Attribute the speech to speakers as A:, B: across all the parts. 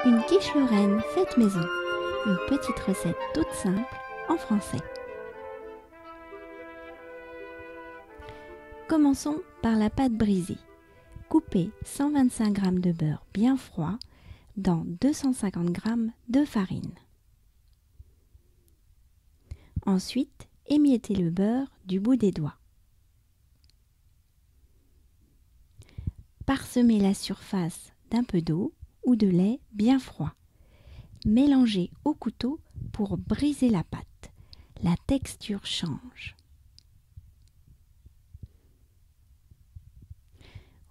A: Une quiche lorraine faite maison. Une petite recette toute simple en français. Commençons par la pâte brisée. Coupez 125 g de beurre bien froid dans 250 g de farine. Ensuite, émiettez le beurre du bout des doigts. Parsemez la surface d'un peu d'eau ou de lait bien froid. Mélangez au couteau pour briser la pâte. La texture change.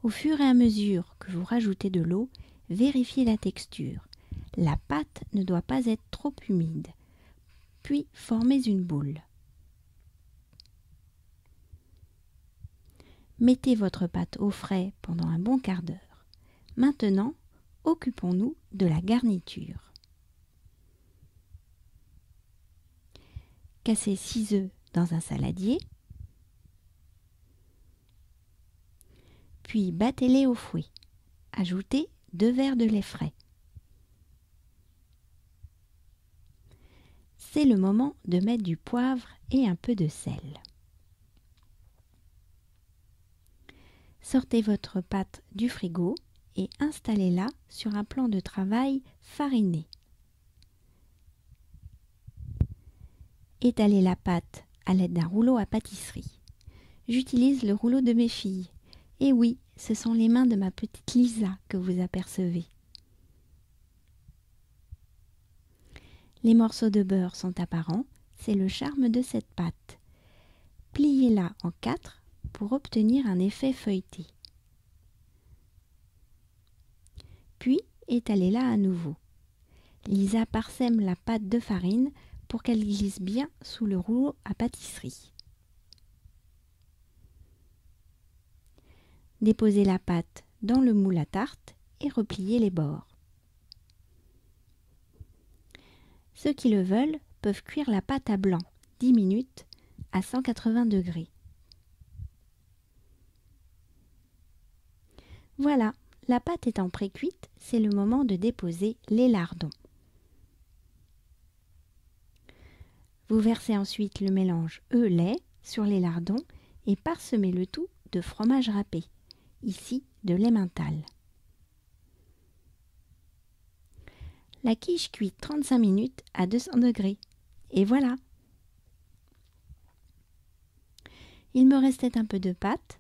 A: Au fur et à mesure que vous rajoutez de l'eau, vérifiez la texture. La pâte ne doit pas être trop humide. Puis formez une boule. Mettez votre pâte au frais pendant un bon quart d'heure. Maintenant, occupons-nous de la garniture. Cassez 6 œufs dans un saladier, puis battez-les au fouet. Ajoutez 2 verres de lait frais. C'est le moment de mettre du poivre et un peu de sel. Sortez votre pâte du frigo et installez-la sur un plan de travail fariné. Étalez la pâte à l'aide d'un rouleau à pâtisserie. J'utilise le rouleau de mes filles. Et oui, ce sont les mains de ma petite Lisa que vous apercevez. Les morceaux de beurre sont apparents, c'est le charme de cette pâte. Pliez-la en 4 pour obtenir un effet feuilleté. Puis, étalez-la à nouveau. Lisa parsème la pâte de farine pour qu'elle glisse bien sous le rouleau à pâtisserie. Déposez la pâte dans le moule à tarte et repliez les bords. Ceux qui le veulent peuvent cuire la pâte à blanc 10 minutes à 180 degrés. Voilà, la pâte étant pré-cuite, c'est le moment de déposer les lardons. Vous versez ensuite le mélange œuf-lait sur les lardons et parsemez le tout de fromage râpé, ici de l'emmental. La quiche cuit 35 minutes à 200 degrés. Et voilà! Il me restait un peu de pâte,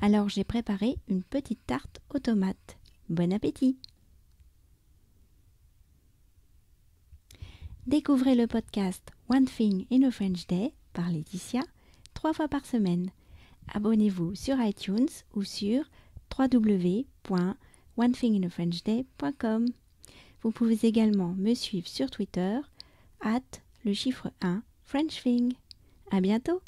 A: alors j'ai préparé une petite tarte aux tomates. Bon appétit! Découvrez le podcast One Thing in a French Day par Laetitia 3 fois par semaine. Abonnez-vous sur iTunes ou sur www.onethinginafrenchday.com. Vous pouvez également me suivre sur Twitter @le chiffre 1 FrenchThing. À bientôt!